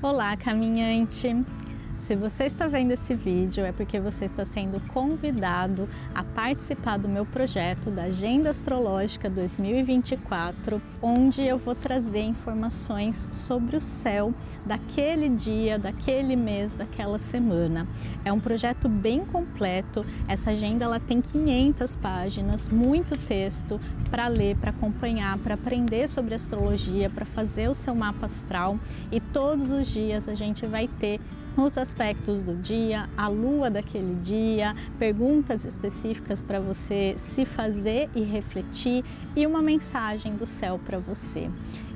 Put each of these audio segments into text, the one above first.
Olá, caminhante! Se você está vendo esse vídeo é porque você está sendo convidado a participar do meu projeto da Agenda Astrológica 2024, onde eu vou trazer informações sobre o céu daquele dia, daquele mês, daquela semana. É um projeto bem completo, essa agenda ela tem 500 páginas, muito texto para ler, para acompanhar, para aprender sobre astrologia, para fazer o seu mapa astral, e todos os dias a gente vai ter os aspectos do dia, a lua daquele dia, perguntas específicas para você se fazer e refletir e uma mensagem do céu para você.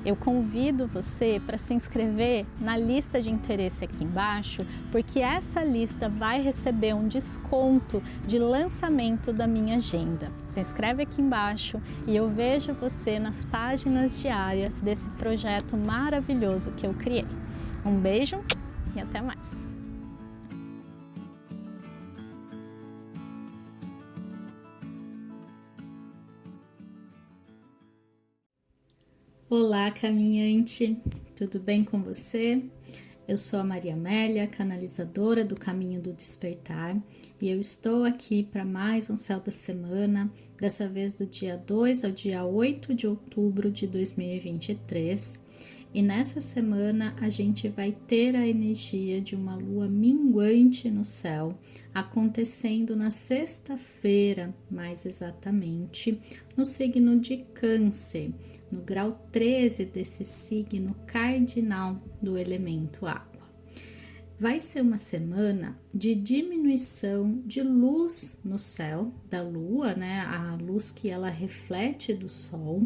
Eu convido você para se inscrever na lista de interesse aqui embaixo, porque essa lista vai receber um desconto de lançamento da minha agenda. Se inscreve aqui embaixo e eu vejo você nas páginas diárias desse projeto maravilhoso que eu criei. Um beijo e até mais! Olá, caminhante! Tudo bem com você? Eu sou a Maria Amélia, canalizadora do Caminho do Despertar, e eu estou aqui para mais um Céu da Semana, dessa vez do dia 2 ao dia 8 de outubro de 2023. E nessa semana a gente vai ter a energia de uma lua minguante no céu, acontecendo na sexta-feira, mais exatamente, no signo de Câncer, no grau 13 desse signo cardinal do elemento água. Vai ser uma semana de diminuição de luz no céu da lua, né? A luz que ela reflete do sol,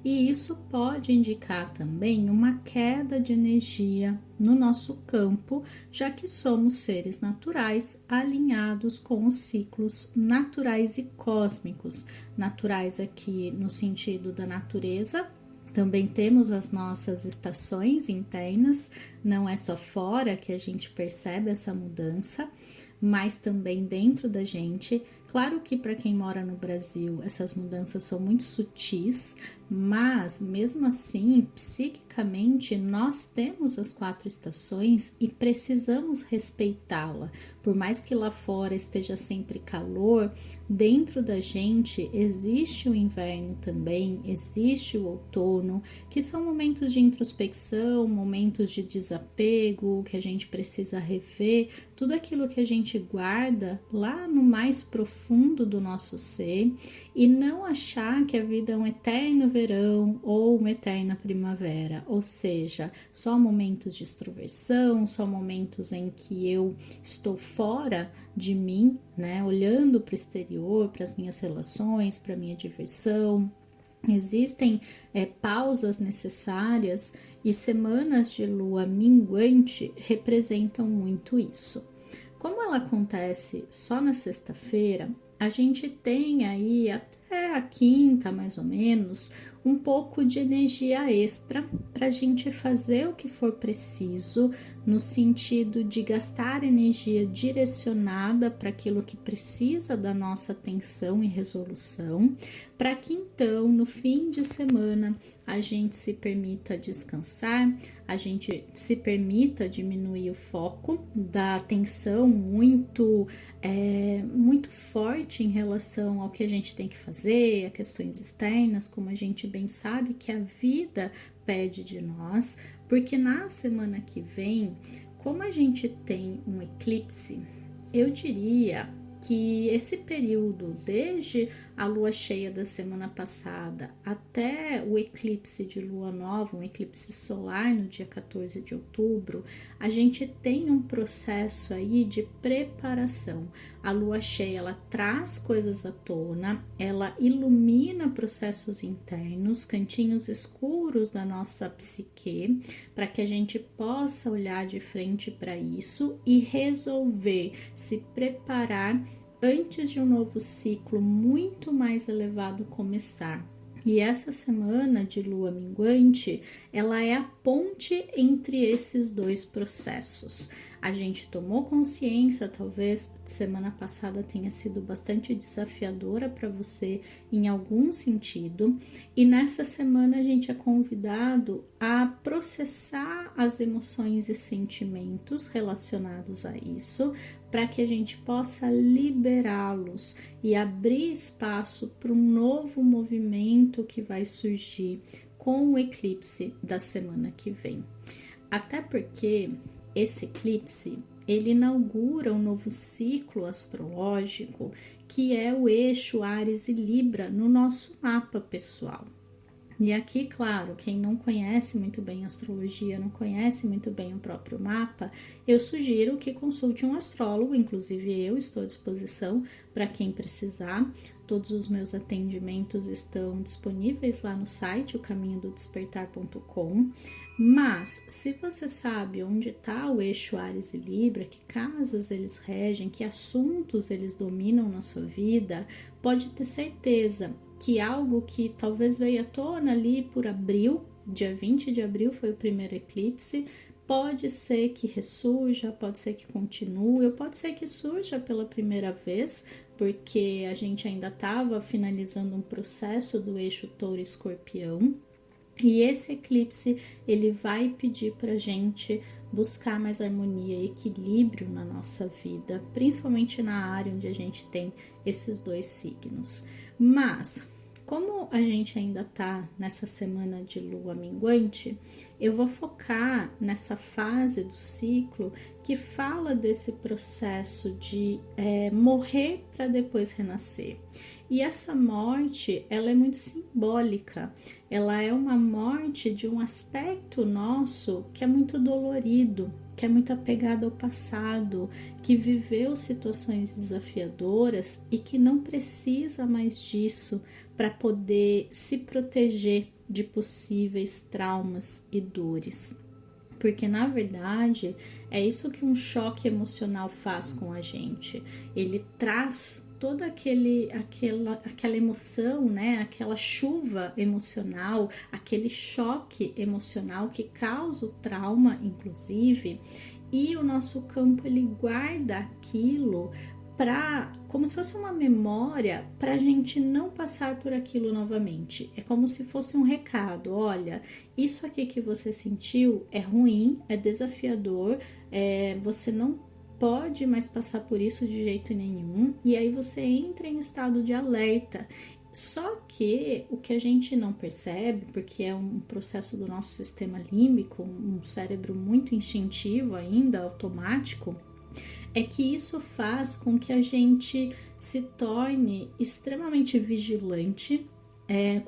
e isso pode indicar também uma queda de energia no nosso campo, já que somos seres naturais alinhados com os ciclos naturais e cósmicos. Naturais aqui no sentido da natureza. Também temos as nossas estações internas, não é só fora que a gente percebe essa mudança, mas também dentro da gente. Claro que para quem mora no Brasil, essas mudanças são muito sutis, mas mesmo assim, psiquicamente, nós temos as 4 estações e precisamos respeitá-la. Por mais que lá fora esteja sempre calor, dentro da gente existe o inverno também, existe o outono, que são momentos de introspecção, momentos de desapego, que a gente precisa rever tudo aquilo que a gente guarda lá no mais profundo do nosso ser, e não achar que a vida é um eterno verão ou uma eterna primavera, ou seja, só momentos de extroversão, só momentos em que eu estou fora de mim, né, olhando para o exterior, para as minhas relações, para a minha diversão. Existem pausas necessárias, e semanas de lua minguante representam muito isso. Como ela acontece só na sexta-feira, a gente tem aí até a quinta, mais ou menos, um pouco de energia extra para a gente fazer o que for preciso, no sentido de gastar energia direcionada para aquilo que precisa da nossa atenção e resolução, para que então, no fim de semana, a gente se permita descansar, a gente se permita diminuir o foco da atenção muito forte em relação ao que a gente tem que fazer, a questões externas, como a gente bem sabe que a vida pede de nós, porque na semana que vem, como a gente tem um eclipse, eu diria que esse período, desde a lua cheia da semana passada até o eclipse de lua nova, um eclipse solar no dia 14 de outubro, a gente tem um processo aí de preparação. A lua cheia, ela traz coisas à tona, ela ilumina processos internos, cantinhos escuros da nossa psique, para que a gente possa olhar de frente para isso e resolver se preparar antes de um novo ciclo muito mais elevado começar. E essa semana de lua minguante, ela é a ponte entre esses dois processos. a gente tomou consciência, talvez semana passada tenha sido bastante desafiadora para você em algum sentido, e nessa semana a gente é convidado a processar as emoções e sentimentos relacionados a isso, para que a gente possa liberá-los e abrir espaço para um novo movimento que vai surgir com o eclipse da semana que vem. Até porque esse eclipse, ele inaugura um novo ciclo astrológico, que é o eixo Áries e Libra no nosso mapa pessoal. E aqui, claro, quem não conhece muito bem a astrologia, não conhece muito bem o próprio mapa, eu sugiro que consulte um astrólogo, inclusive eu estou à disposição para quem precisar. Todos os meus atendimentos estão disponíveis lá no site, ocaminhododespertar.com. Mas, se você sabe onde está o eixo Áries e Libra, que casas eles regem, que assuntos eles dominam na sua vida, pode ter certeza que algo que talvez veio à tona ali por abril, dia 20 de abril foi o primeiro eclipse, pode ser que ressurja, pode ser que continue, ou pode ser que surja pela primeira vez, porque a gente ainda estava finalizando um processo do eixo Touro-Escorpião, e esse eclipse ele vai pedir para a gente buscar mais harmonia e equilíbrio na nossa vida, principalmente na área onde a gente tem esses dois signos. Mas, como a gente ainda tá nessa semana de lua minguante, eu vou focar nessa fase do ciclo que fala desse processo de morrer para depois renascer. E essa morte, ela é muito simbólica, ela é uma morte de um aspecto nosso que é muito dolorido, que é muito apegado ao passado, que viveu situações desafiadoras e que não precisa mais disso para poder se proteger de possíveis traumas e dores. Porque, na verdade, é isso que um choque emocional faz com a gente. Ele traz toda aquela emoção, né? Aquela chuva emocional, aquele choque emocional que causa o trauma, inclusive, e o nosso campo ele guarda aquilo como se fosse uma memória para a gente não passar por aquilo novamente. É como se fosse um recado: olha, isso aqui que você sentiu é ruim, é desafiador, você não pode mais passar por isso de jeito nenhum, e aí você entra em estado de alerta. Só que o que a gente não percebe, porque é um processo do nosso sistema límbico, um cérebro muito instintivo ainda, automático, é que isso faz com que a gente se torne extremamente vigilante,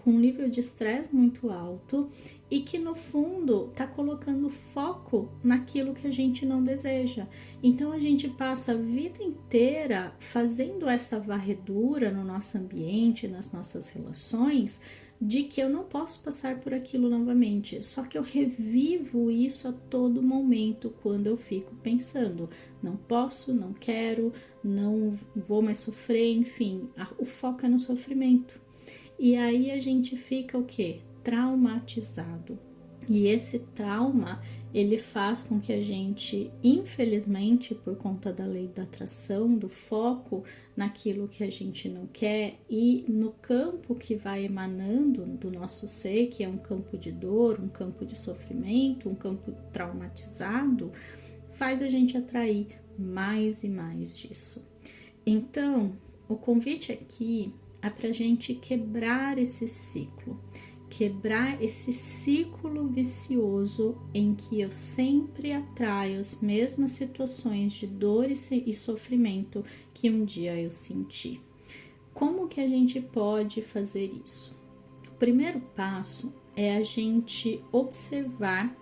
com um nível de estresse muito alto e que no fundo está colocando foco naquilo que a gente não deseja. Então a gente passa a vida inteira fazendo essa varredura no nosso ambiente, nas nossas relações, de que eu não posso passar por aquilo novamente, só que eu revivo isso a todo momento quando eu fico pensando, não posso, não quero, não vou mais sofrer, enfim, o foco é no sofrimento. E aí a gente fica o quê? Traumatizado. E esse trauma, ele faz com que a gente, infelizmente, por conta da lei da atração, do foco naquilo que a gente não quer e no campo que vai emanando do nosso ser, que é um campo de dor, um campo de sofrimento, um campo traumatizado, faz a gente atrair mais e mais disso. Então, o convite aqui é para a gente quebrar esse ciclo. Quebrar esse círculo vicioso em que eu sempre atraio as mesmas situações de dor e sofrimento que um dia eu senti. Como que a gente pode fazer isso? O primeiro passo é a gente observar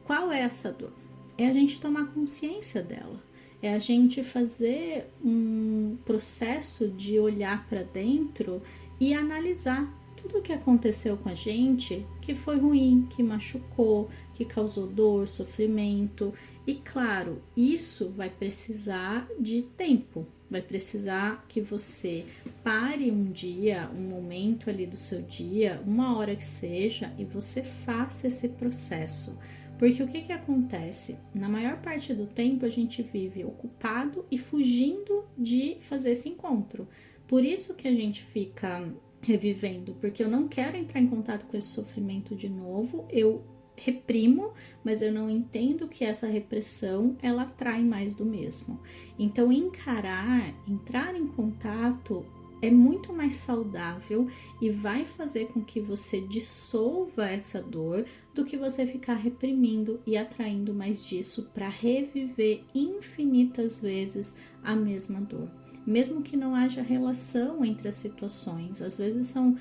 qual é essa dor. É a gente tomar consciência dela. É a gente fazer um processo de olhar para dentro e analisar tudo o que aconteceu com a gente que foi ruim, que machucou, que causou dor, sofrimento. E claro, isso vai precisar de tempo, vai precisar que você pare um dia, um momento ali do seu dia, uma hora que seja, e você faça esse processo. Porque o que que acontece? Na maior parte do tempo a gente vive ocupado e fugindo de fazer esse encontro. Por isso que a gente fica revivendo, porque eu não quero entrar em contato com esse sofrimento de novo, eu reprimo, mas eu não entendo que essa repressão ela atrai mais do mesmo. Então entrar em contato é muito mais saudável e vai fazer com que você dissolva essa dor do que você ficar reprimindo e atraindo mais disso para reviver infinitas vezes a mesma dor. Mesmo que não haja relação entre as situações, às vezes são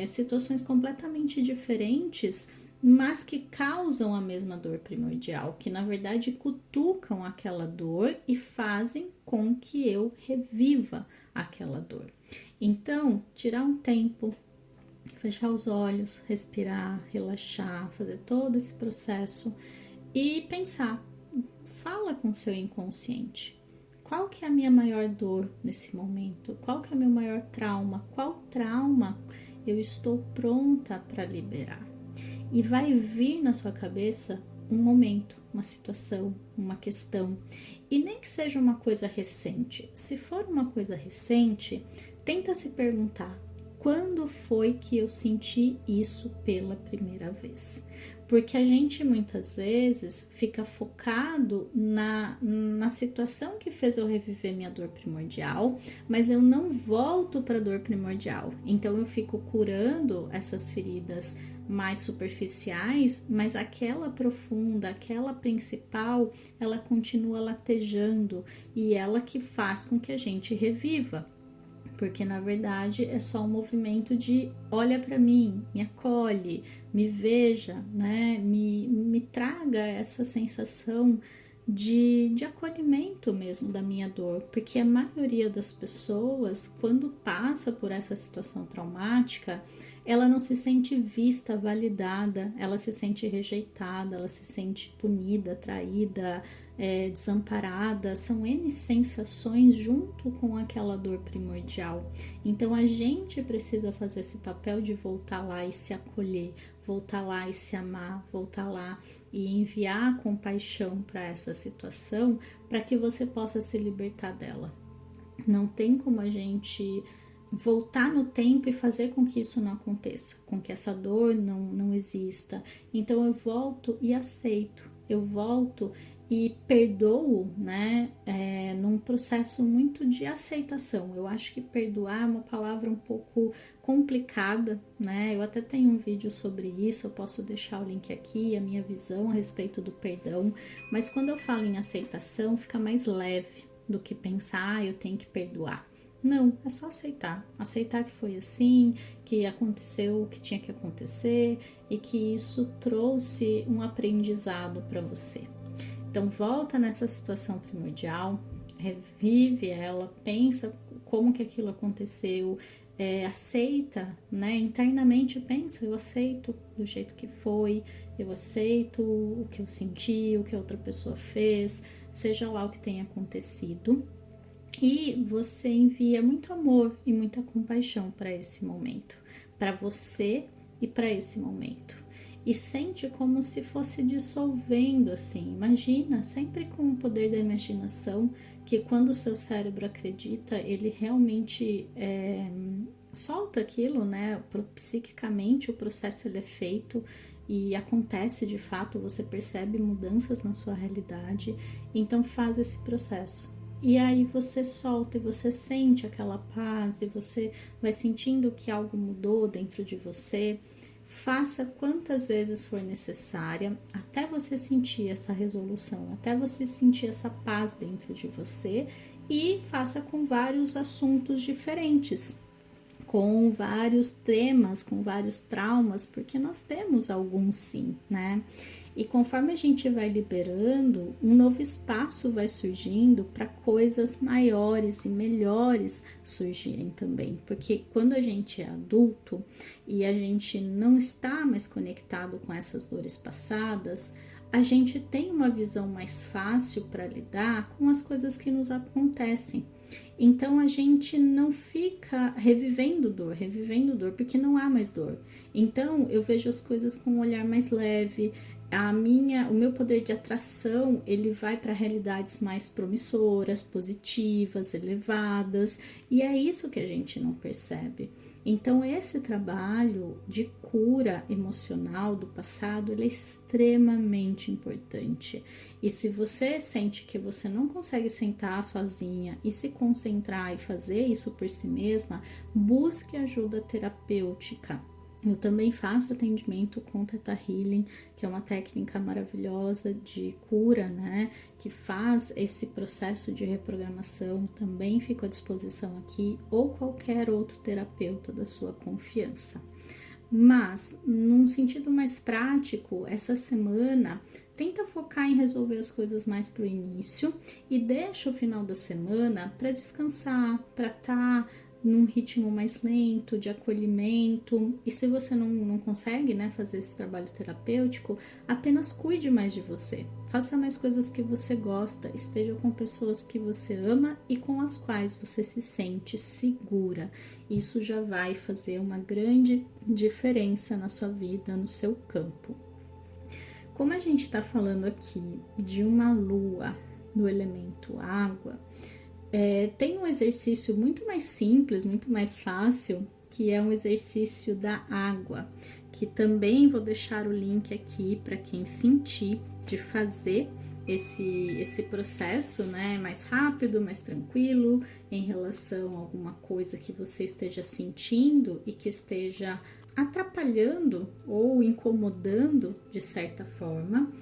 situações completamente diferentes, mas que causam a mesma dor primordial, que na verdade cutucam aquela dor e fazem com que eu reviva aquela dor. Então, tirar um tempo, fechar os olhos, respirar, relaxar, fazer todo esse processo e pensar, fala com o seu inconsciente. Qual que é a minha maior dor nesse momento? Qual que é o meu maior trauma? Qual trauma eu estou pronta para liberar? E vai vir na sua cabeça um momento, uma situação, uma questão. E nem que seja uma coisa recente. Se for uma coisa recente, tenta se perguntar: quando foi que eu senti isso pela primeira vez? Porque a gente muitas vezes fica focado na situação que fez eu reviver minha dor primordial, mas eu não volto para a dor primordial. Então eu fico curando essas feridas mais superficiais, mas aquela profunda, aquela principal, ela continua latejando e ela que faz com que a gente reviva. Porque na verdade é só um movimento de olha para mim, me acolhe, me veja, né? Me traga essa sensação de acolhimento mesmo da minha dor, porque a maioria das pessoas, quando passa por essa situação traumática, ela não se sente vista, validada, ela se sente rejeitada, ela se sente punida, traída, desamparada. São N sensações junto com aquela dor primordial. Então a gente precisa fazer esse papel de voltar lá e se acolher, voltar lá e se amar, voltar lá e enviar compaixão para essa situação, para que você possa se libertar dela. Não tem como a gente voltar no tempo e fazer com que isso não aconteça, com que essa dor não exista. Então eu volto e aceito, eu volto e perdoo, né, num processo muito de aceitação. Eu acho que perdoar é uma palavra um pouco complicada, né? Eu até tenho um vídeo sobre isso, eu posso deixar o link aqui, a minha visão a respeito do perdão, mas quando eu falo em aceitação, fica mais leve do que pensar, eu tenho que perdoar. Não, é só aceitar. Aceitar que foi assim, que aconteceu o que tinha que acontecer e que isso trouxe um aprendizado para você. Então, volta nessa situação primordial, revive ela, pensa como que aquilo aconteceu, aceita, né? Internamente pensa, eu aceito do jeito que foi, eu aceito o que eu senti, o que a outra pessoa fez, seja lá o que tenha acontecido. E você envia muito amor e muita compaixão para esse momento, para você e para esse momento. E sente como se fosse dissolvendo assim. Imagina, sempre com o poder da imaginação, que quando o seu cérebro acredita, ele realmente solta aquilo, né? Psiquicamente o processo ele é feito e acontece de fato, você percebe mudanças na sua realidade. Então faz esse processo. E aí você solta e você sente aquela paz e você vai sentindo que algo mudou dentro de você. Faça quantas vezes for necessária até você sentir essa resolução, até você sentir essa paz dentro de você, e faça com vários assuntos diferentes, com vários temas, com vários traumas, porque nós temos alguns sim, né? E conforme a gente vai liberando, um novo espaço vai surgindo para coisas maiores e melhores surgirem também. Porque quando a gente é adulto e a gente não está mais conectado com essas dores passadas, a gente tem uma visão mais fácil para lidar com as coisas que nos acontecem. Então a gente não fica revivendo dor, porque não há mais dor. Então eu vejo as coisas com um olhar mais leve. o meu poder de atração, ele vai para realidades mais promissoras, positivas, elevadas, e é isso que a gente não percebe. Então, esse trabalho de cura emocional do passado, ele é extremamente importante. E se você sente que você não consegue sentar sozinha e se concentrar e fazer isso por si mesma, busque ajuda terapêutica. Eu também faço atendimento com Theta Healing, que é uma técnica maravilhosa de cura, né? Que faz esse processo de reprogramação. Também fico à disposição aqui, ou qualquer outro terapeuta da sua confiança. Mas, num sentido mais prático, essa semana tenta focar em resolver as coisas mais pro início e deixa o final da semana para descansar, para estar num ritmo mais lento, de acolhimento. E se você não consegue, né, fazer esse trabalho terapêutico, apenas cuide mais de você. Faça mais coisas que você gosta, esteja com pessoas que você ama e com as quais você se sente segura. Isso já vai fazer uma grande diferença na sua vida, no seu campo. Como a gente está falando aqui de uma lua no elemento água, tem um exercício muito mais simples, muito mais fácil, que é um exercício da água, que também vou deixar o link aqui para quem sentir de fazer esse processo, né, mais rápido, mais tranquilo, em relação a alguma coisa que você esteja sentindo e que esteja atrapalhando ou incomodando de certa forma.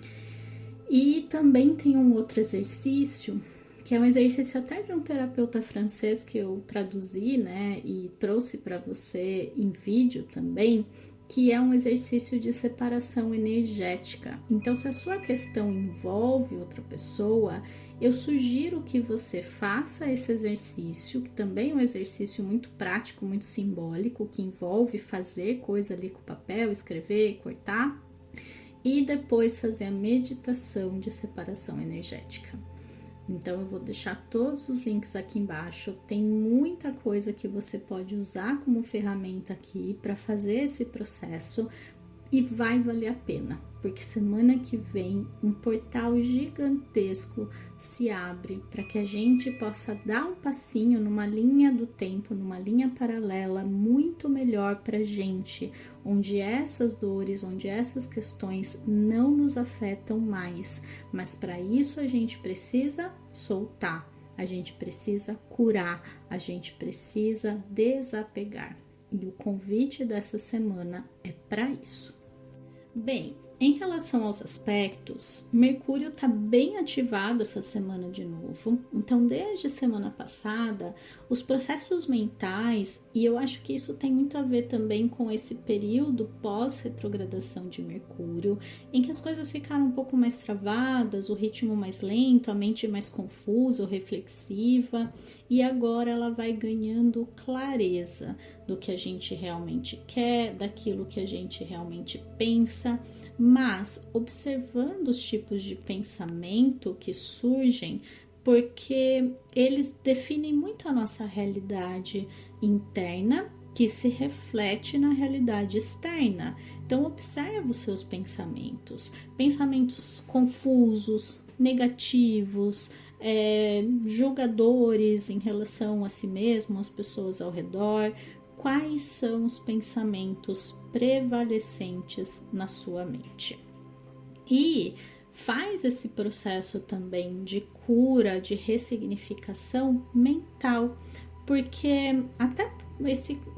E também tem um outro exercício, que é um exercício até de um terapeuta francês que eu traduzi, né, e trouxe para você em vídeo também, que é um exercício de separação energética. Então, se a sua questão envolve outra pessoa, eu sugiro que você faça esse exercício, que também é um exercício muito prático, muito simbólico, que envolve fazer coisa ali com papel, escrever, cortar, e depois fazer a meditação de separação energética. Então, eu vou deixar todos os links aqui embaixo. Tem muita coisa que você pode usar como ferramenta aqui para fazer esse processo e vai valer a pena, porque semana que vem um portal gigantesco se abre para que a gente possa dar um passinho numa linha do tempo, numa linha paralela muito melhor para gente, onde essas dores, onde essas questões não nos afetam mais. Mas para isso a gente precisa soltar, a gente precisa curar, a gente precisa desapegar. E o convite dessa semana é para isso. Bem, em relação aos aspectos, Mercúrio está bem ativado essa semana de novo. Então, desde semana passada, os processos mentais, e eu acho que isso tem muito a ver também com esse período pós-retrogradação de Mercúrio, em que as coisas ficaram um pouco mais travadas, o ritmo mais lento, a mente mais confusa ou reflexiva, e agora ela vai ganhando clareza do que a gente realmente quer, daquilo que a gente realmente pensa, mas observando os tipos de pensamento que surgem, porque eles definem muito a nossa realidade interna, que se reflete na realidade externa. Então, observa os seus pensamentos, pensamentos confusos, negativos, julgadores em relação a si mesmo, às pessoas ao redor. Quais são os pensamentos prevalecentes na sua mente? E faz esse processo também de cura, de ressignificação mental, porque até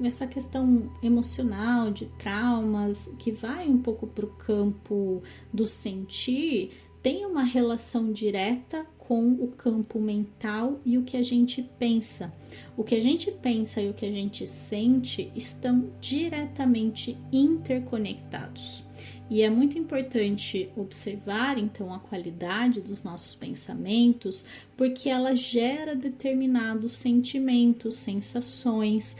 essa questão emocional de traumas, que vai um pouco para o campo do sentir, tem uma relação direta com o campo mental e o que a gente pensa. O que a gente pensa e o que a gente sente estão diretamente interconectados. E é muito importante observar, então, a qualidade dos nossos pensamentos, porque ela gera determinados sentimentos, sensações,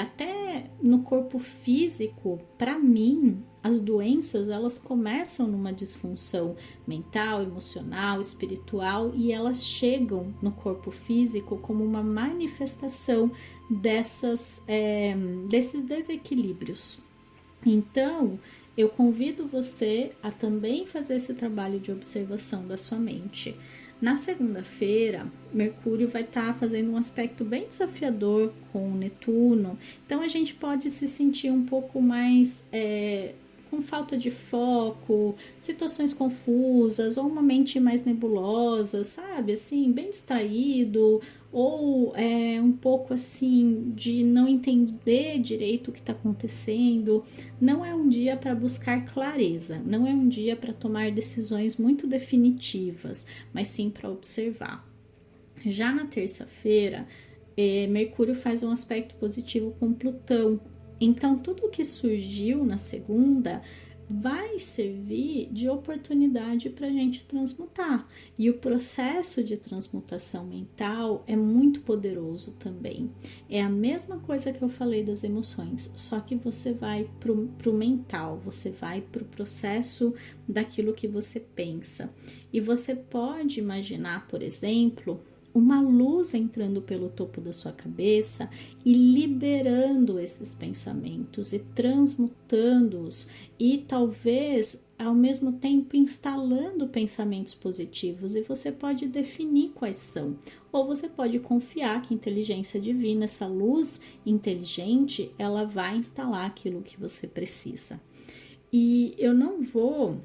até no corpo físico. Para mim, as doenças, elas começam numa disfunção mental, emocional, espiritual, e elas chegam no corpo físico como uma manifestação desses desequilíbrios. Então, eu convido você a também fazer esse trabalho de observação da sua mente. Na segunda-feira, Mercúrio vai estar fazendo um aspecto bem desafiador com o Netuno, então a gente pode se sentir um pouco mais com falta de foco, situações confusas, ou uma mente mais nebulosa, sabe? Assim, bem distraído, ou um pouco assim de não entender direito o que está acontecendo. Não é um dia para buscar clareza, não é um dia para tomar decisões muito definitivas, mas sim para observar. Já na terça-feira, Mercúrio faz um aspecto positivo com Plutão. Então, tudo que surgiu na segunda vai servir de oportunidade para a gente transmutar. E o processo de transmutação mental é muito poderoso também. É a mesma coisa que eu falei das emoções, só que você vai para o mental, você vai para o processo daquilo que você pensa. E você pode imaginar, por exemplo, uma luz entrando pelo topo da sua cabeça e liberando esses pensamentos e transmutando-os e talvez ao mesmo tempo instalando pensamentos positivos, e você pode definir quais são, ou você pode confiar que a inteligência divina, essa luz inteligente, ela vai instalar aquilo que você precisa. E eu não vou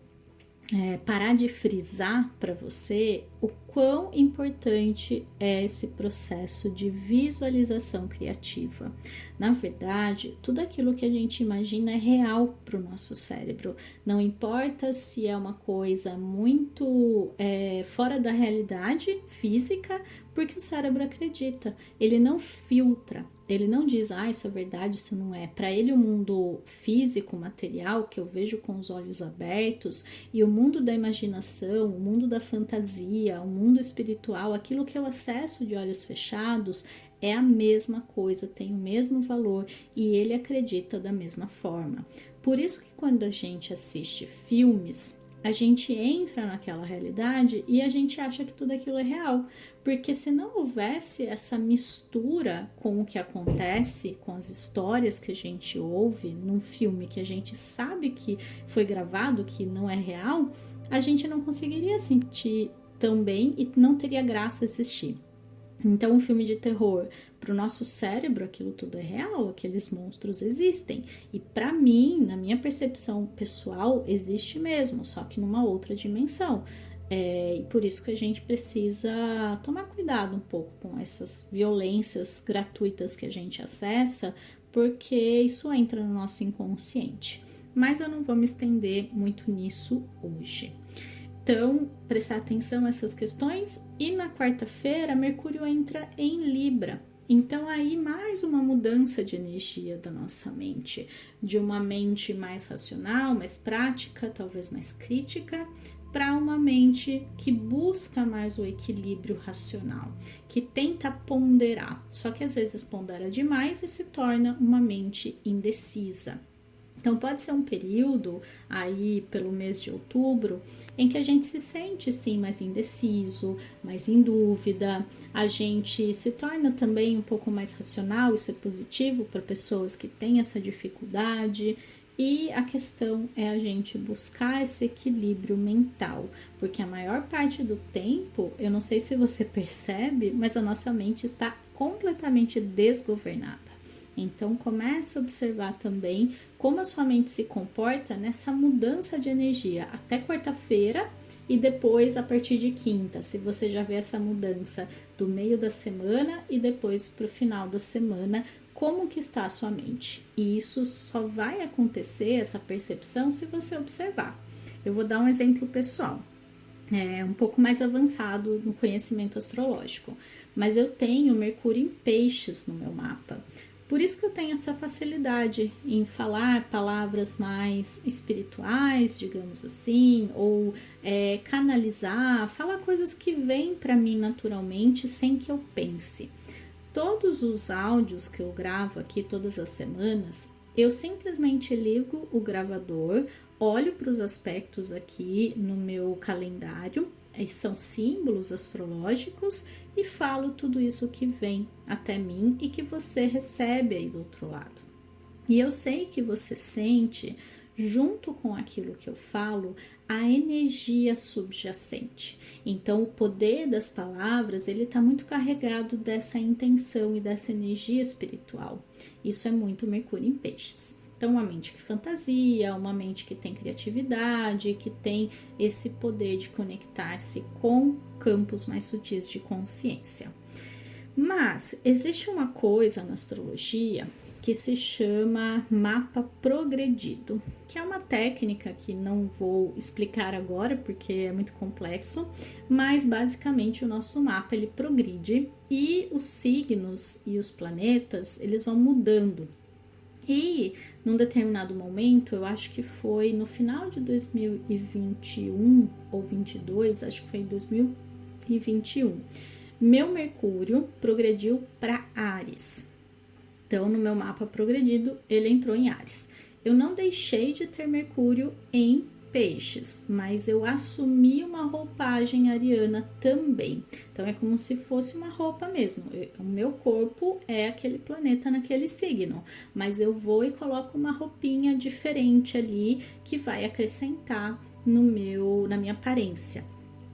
parar de frisar para você o quão importante é esse processo de visualização criativa. Na verdade, tudo aquilo que a gente imagina é real para o nosso cérebro. Não importa se é uma coisa muito fora da realidade física, porque o cérebro acredita. Ele não filtra, ele não diz, isso é verdade, isso não é. Para ele, o mundo físico, material, que eu vejo com os olhos abertos, e o mundo da imaginação, o mundo da fantasia, o mundo espiritual, aquilo que eu acesso de olhos fechados, é a mesma coisa, tem o mesmo valor e ele acredita da mesma forma. Por isso que quando a gente assiste filmes, a gente entra naquela realidade e a gente acha que tudo aquilo é real, porque se não houvesse essa mistura com o que acontece, com as histórias que a gente ouve num filme que a gente sabe que foi gravado, que não é real, a gente não conseguiria sentir tão bem e não teria graça assistir. Então, um filme de terror, para o nosso cérebro, aquilo tudo é real, aqueles monstros existem. E para mim, na minha percepção pessoal, existe mesmo, só que numa outra dimensão. E por isso que a gente precisa tomar cuidado um pouco com essas violências gratuitas que a gente acessa, porque isso entra no nosso inconsciente. Mas eu não vou me estender muito nisso hoje. Então, prestar atenção a essas questões. E na quarta-feira, Mercúrio entra em Libra. Então, aí mais uma mudança de energia da nossa mente. De uma mente mais racional, mais prática, talvez mais crítica, para uma mente que busca mais o equilíbrio racional, que tenta ponderar. Só que às vezes pondera demais e se torna uma mente indecisa. Então, pode ser um período aí pelo mês de outubro em que a gente se sente sim mais indeciso, mais em dúvida, a gente se torna também um pouco mais racional, isso é positivo para pessoas que têm essa dificuldade. E a questão é a gente buscar esse equilíbrio mental, porque a maior parte do tempo, eu não sei se você percebe, mas a nossa mente está completamente desgovernada. Então, comece a observar também como a sua mente se comporta nessa mudança de energia até quarta-feira e depois a partir de quinta, se você já vê essa mudança do meio da semana e depois para o final da semana, como que está a sua mente. E isso só vai acontecer, essa percepção, se você observar. Eu vou dar um exemplo pessoal, um pouco mais avançado no conhecimento astrológico, mas eu tenho Mercúrio em Peixes no meu mapa. Por isso que eu tenho essa facilidade em falar palavras mais espirituais, digamos assim, ou canalizar, falar coisas que vêm para mim naturalmente sem que eu pense. Todos os áudios que eu gravo aqui todas as semanas, eu simplesmente ligo o gravador, olho para os aspectos aqui no meu calendário, são símbolos astrológicos, e falo tudo isso que vem até mim e que você recebe aí do outro lado. E eu sei que você sente, junto com aquilo que eu falo, a energia subjacente. Então, o poder das palavras, ele está muito carregado dessa intenção e dessa energia espiritual. Isso é muito Mercúrio em Peixes. Então, uma mente que fantasia, uma mente que tem criatividade, que tem esse poder de conectar-se com campos mais sutis de consciência. Mas existe uma coisa na astrologia que se chama mapa progredido, que é uma técnica que não vou explicar agora porque é muito complexo, mas basicamente o nosso mapa ele progride e os signos e os planetas eles vão mudando. E num determinado momento, eu acho que foi no final de 2021 ou 22, acho que foi em 2021, meu Mercúrio progrediu para Áries. Então, no meu mapa progredido, ele entrou em Áries. Eu não deixei de ter Mercúrio em Peixes, mas eu assumi uma roupagem ariana também. Então, é como se fosse uma roupa mesmo. O meu corpo é aquele planeta naquele signo, mas eu vou e coloco uma roupinha diferente ali que vai acrescentar na minha aparência.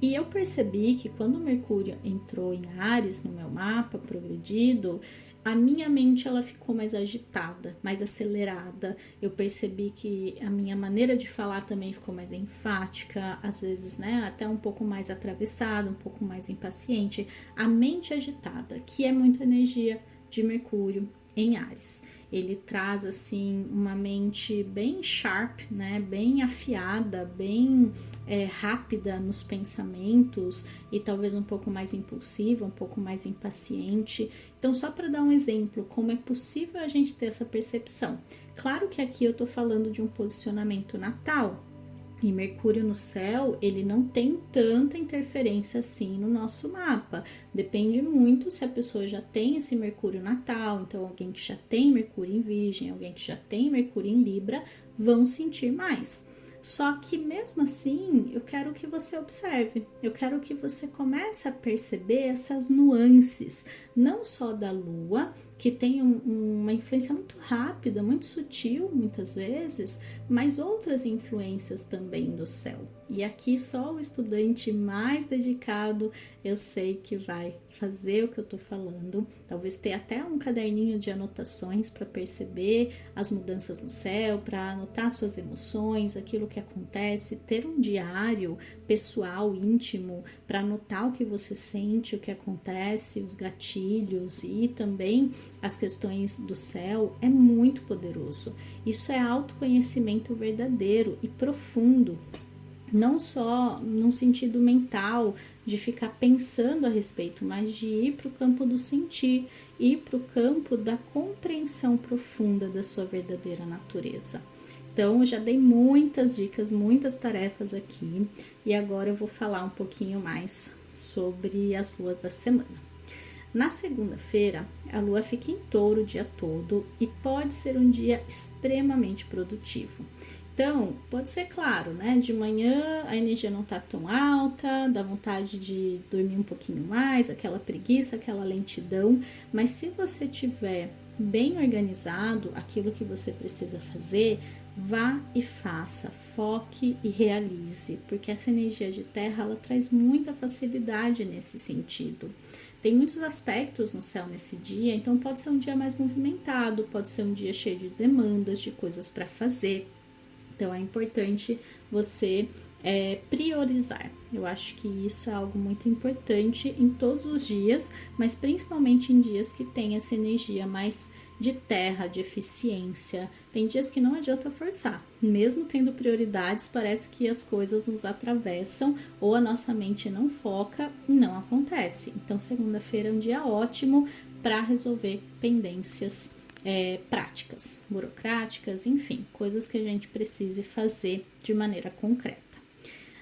E eu percebi que quando o Mercúrio entrou em Áries no meu mapa progredido, a minha mente ela ficou mais agitada, mais acelerada. Eu percebi que a minha maneira de falar também ficou mais enfática, às vezes, né, até um pouco mais atravessada, um pouco mais impaciente. A mente agitada, que é muita energia de Mercúrio em Áries. Ele traz, assim, uma mente bem sharp, né, bem afiada, bem rápida nos pensamentos e talvez um pouco mais impulsiva, um pouco mais impaciente. Então, só para dar um exemplo, como é possível a gente ter essa percepção. Claro que aqui eu tô falando de um posicionamento natal, e Mercúrio no céu, ele não tem tanta interferência assim no nosso mapa. Depende muito se a pessoa já tem esse Mercúrio natal, então alguém que já tem Mercúrio em Virgem, alguém que já tem Mercúrio em Libra, vão sentir mais. Só que mesmo assim, eu quero que você observe, eu quero que você comece a perceber essas nuances, não só da Lua, que tem uma influência muito rápida, muito sutil muitas vezes, mas outras influências também do céu. E aqui só o estudante mais dedicado eu sei que vai fazer o que eu tô falando, talvez ter até um caderninho de anotações para perceber as mudanças no céu, para anotar suas emoções, aquilo que acontece, ter um diário pessoal, íntimo, para anotar o que você sente, o que acontece, os gatilhos e também as questões do céu, é muito poderoso. Isso é autoconhecimento verdadeiro e profundo. Não só num sentido mental, de ficar pensando a respeito, mas de ir para o campo do sentir, ir para o campo da compreensão profunda da sua verdadeira natureza. Então, eu já dei muitas dicas, muitas tarefas aqui, e agora eu vou falar um pouquinho mais sobre as luas da semana. Na segunda-feira, a lua fica em Touro o dia todo e pode ser um dia extremamente produtivo. Então, pode ser claro, né? De manhã a energia não tá tão alta, dá vontade de dormir um pouquinho mais, aquela preguiça, aquela lentidão, mas se você tiver bem organizado aquilo que você precisa fazer, vá e faça, foque e realize, porque essa energia de terra, ela traz muita facilidade nesse sentido. Tem muitos aspectos no céu nesse dia, então pode ser um dia mais movimentado, pode ser um dia cheio de demandas, de coisas para fazer. Então, é importante você priorizar. Eu acho que isso é algo muito importante em todos os dias, mas principalmente em dias que tem essa energia mais de terra, de eficiência. Tem dias que não adianta forçar. Mesmo tendo prioridades, parece que as coisas nos atravessam ou a nossa mente não foca e não acontece. Então, segunda-feira é um dia ótimo para resolver pendências práticas, burocráticas, enfim, coisas que a gente precise fazer de maneira concreta.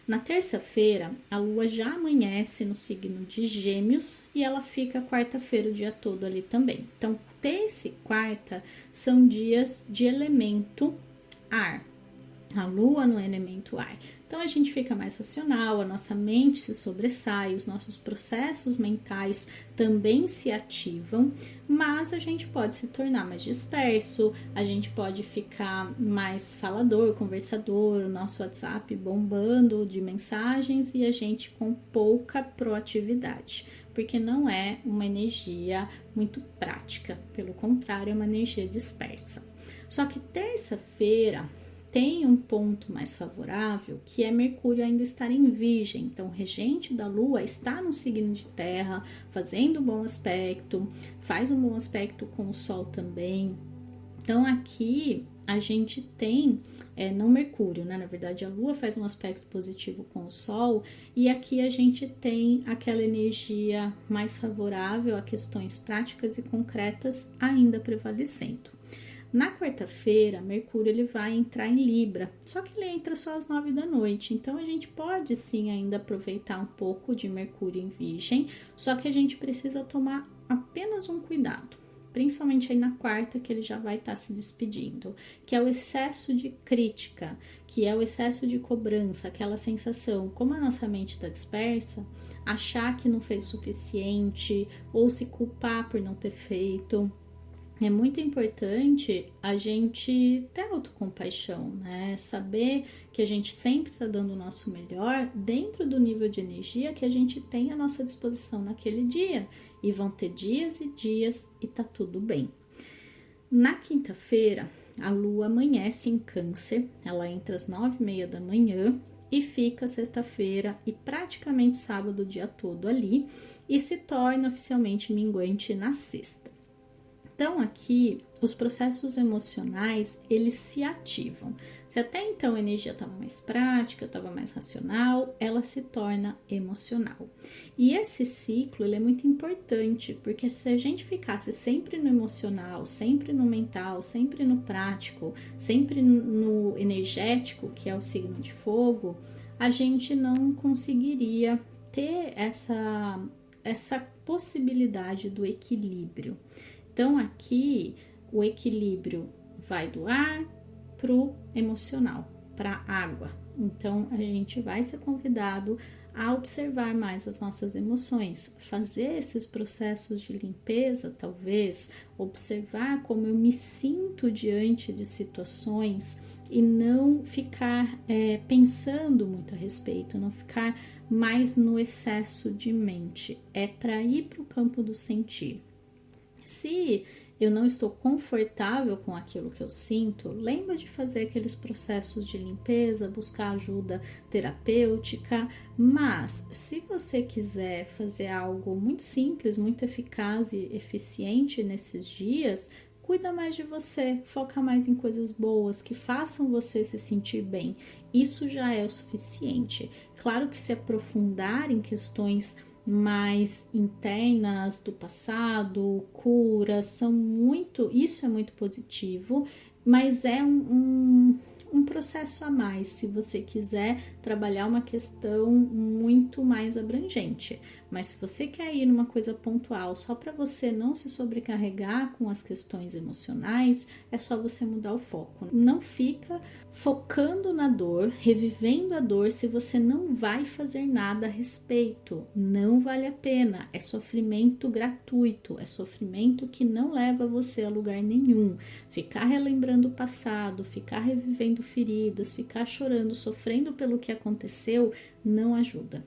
Na terça-feira, a lua já amanhece no signo de Gêmeos e ela fica quarta-feira o dia todo ali também. Então, terça e quarta são dias de elemento ar. a lua no elemento ar. Então a gente fica mais racional, a nossa mente se sobressai, os nossos processos mentais também se ativam, mas a gente pode se tornar mais disperso, a gente pode ficar mais falador, conversador, o nosso WhatsApp bombando de mensagens e a gente com pouca proatividade, porque não é uma energia muito prática, pelo contrário, é uma energia dispersa. Só que terça-feira tem um ponto mais favorável, que é Mercúrio ainda estar em Virgem. Então, o regente da Lua está no signo de Terra, fazendo um bom aspecto, faz um bom aspecto com o Sol também. Então, aqui a gente tem, não Mercúrio, né? Na verdade, a Lua faz um aspecto positivo com o Sol, e aqui a gente tem aquela energia mais favorável a questões práticas e concretas ainda prevalecendo. Na quarta-feira, Mercúrio ele vai entrar em Libra, só que ele entra só às 9 da noite, então a gente pode sim ainda aproveitar um pouco de Mercúrio em Virgem, só que a gente precisa tomar apenas um cuidado, principalmente aí na quarta, que ele já vai estar se despedindo, que é o excesso de crítica, que é o excesso de cobrança, aquela sensação, como a nossa mente está dispersa, achar que não fez o suficiente ou se culpar por não ter feito. É muito importante a gente ter autocompaixão, né? Saber que a gente sempre está dando o nosso melhor dentro do nível de energia que a gente tem à nossa disposição naquele dia. E vão ter dias e dias e tá tudo bem. Na quinta-feira, a Lua amanhece em Câncer, ela entra às 9h30 da manhã e fica sexta-feira e praticamente sábado o dia todo ali e se torna oficialmente minguante na sexta. Então, aqui, os processos emocionais, eles se ativam. Se até então a energia estava mais prática, estava mais racional, ela se torna emocional. E esse ciclo, ele é muito importante, porque se a gente ficasse sempre no emocional, sempre no mental, sempre no prático, sempre no energético, que é o signo de fogo, a gente não conseguiria ter essa possibilidade do equilíbrio. Então, aqui, o equilíbrio vai do ar para o emocional, para a água. Então, a gente vai ser convidado a observar mais as nossas emoções, fazer esses processos de limpeza, talvez, observar como eu me sinto diante de situações e não ficar pensando muito a respeito, não ficar mais no excesso de mente. É para ir para o campo do sentir. Se eu não estou confortável com aquilo que eu sinto, lembra de fazer aqueles processos de limpeza, buscar ajuda terapêutica, mas se você quiser fazer algo muito simples, muito eficaz e eficiente nesses dias, cuida mais de você, foca mais em coisas boas que façam você se sentir bem. Isso já é o suficiente. Claro que se aprofundar em questões mais internas do passado, curas, isso é muito positivo, mas é um processo a mais, se você quiser trabalhar uma questão muito mais abrangente. Mas se você quer ir numa coisa pontual, só para você não se sobrecarregar com as questões emocionais, é só você mudar o foco. Não fica focando na dor, revivendo a dor, se você não vai fazer nada a respeito. Não vale a pena, é sofrimento gratuito, é sofrimento que não leva você a lugar nenhum. Ficar relembrando o passado, ficar revivendo feridas, ficar chorando, sofrendo pelo que aconteceu, não ajuda.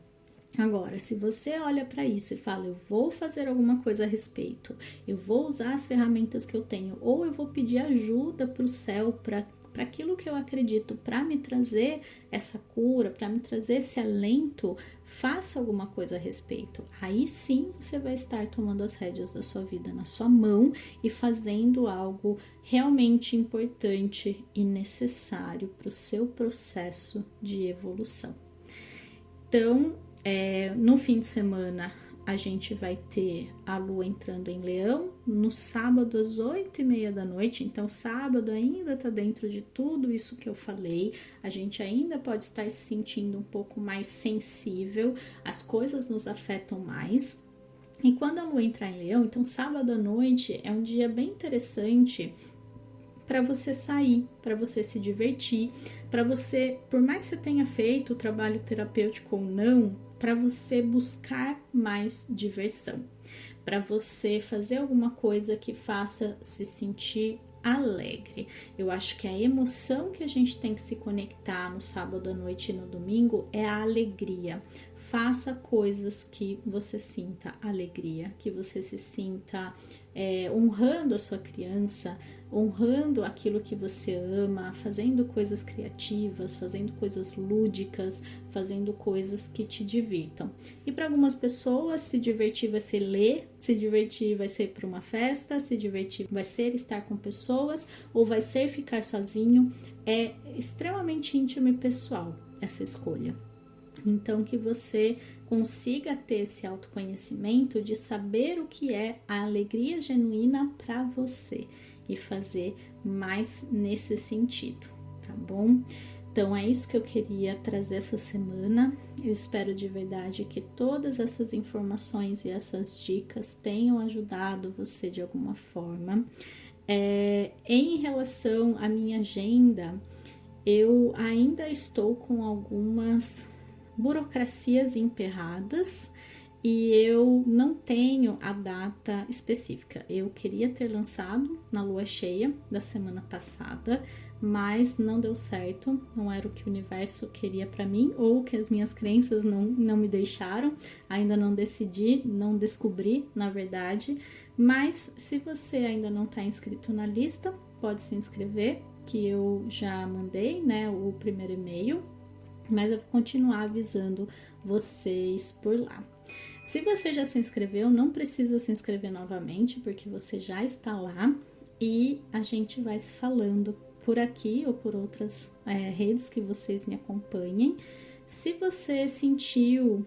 Agora, se você olha para isso e fala, eu vou fazer alguma coisa a respeito, eu vou usar as ferramentas que eu tenho, ou eu vou pedir ajuda para o céu, para aquilo que eu acredito, para me trazer essa cura, para me trazer esse alento, faça alguma coisa a respeito. Aí sim você vai estar tomando as rédeas da sua vida na sua mão e fazendo algo realmente importante e necessário para o seu processo de evolução. Então, no fim de semana, a gente vai ter a Lua entrando em Leão, no sábado às 8h30 da noite, então sábado ainda está dentro de tudo isso que eu falei, a gente ainda pode estar se sentindo um pouco mais sensível, as coisas nos afetam mais, e quando a Lua entrar em Leão, então sábado à noite é um dia bem interessante para você sair, para você se divertir, para você, por mais que você tenha feito o trabalho terapêutico ou não, para você buscar mais diversão, para você fazer alguma coisa que faça se sentir alegre. Eu acho que a emoção que a gente tem que se conectar no sábado à noite e no domingo é a alegria. Faça coisas que você sinta alegria, que você se sinta honrando a sua criança, honrando aquilo que você ama, fazendo coisas criativas, fazendo coisas lúdicas, fazendo coisas que te divirtam. E para algumas pessoas, se divertir vai ser ler, se divertir vai ser para uma festa, se divertir vai ser estar com pessoas ou vai ser ficar sozinho. É extremamente íntimo e pessoal essa escolha. Então, que você consiga ter esse autoconhecimento de saber o que é a alegria genuína para você e fazer mais nesse sentido, tá bom? Então, é isso que eu queria trazer essa semana. Eu espero de verdade que todas essas informações e essas dicas tenham ajudado você de alguma forma. Em relação à minha agenda, eu ainda estou com algumas burocracias emperradas e eu não tenho a data específica. Eu queria ter lançado na lua cheia da semana passada, mas não deu certo, não era o que o universo queria para mim ou que as minhas crenças não me deixaram. Ainda não decidi, não descobri, na verdade, mas se você ainda não está inscrito na lista, pode se inscrever, que eu já mandei, né, o primeiro e-mail, mas eu vou continuar avisando vocês por lá. Se você já se inscreveu, não precisa se inscrever novamente, porque você já está lá e a gente vai se falando por aqui ou por outras redes que vocês me acompanhem. Se você sentiu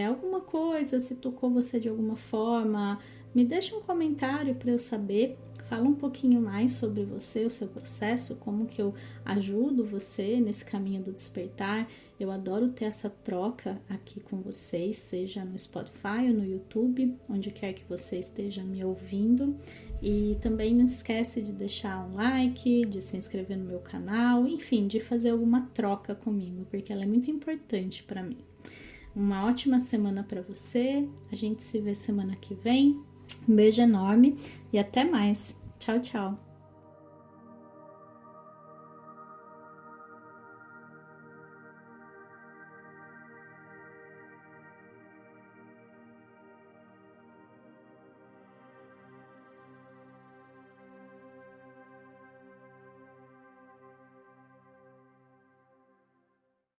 alguma coisa, se tocou você de alguma forma, me deixa um comentário para eu saber. Fala um pouquinho mais sobre você, o seu processo, como que eu ajudo você nesse caminho do despertar. Eu adoro ter essa troca aqui com vocês, seja no Spotify ou no YouTube, onde quer que você esteja me ouvindo. E também não esquece de deixar um like, de se inscrever no meu canal, enfim, de fazer alguma troca comigo, porque ela é muito importante para mim. Uma ótima semana para você, a gente se vê semana que vem. Um beijo enorme e até mais. Tchau, tchau.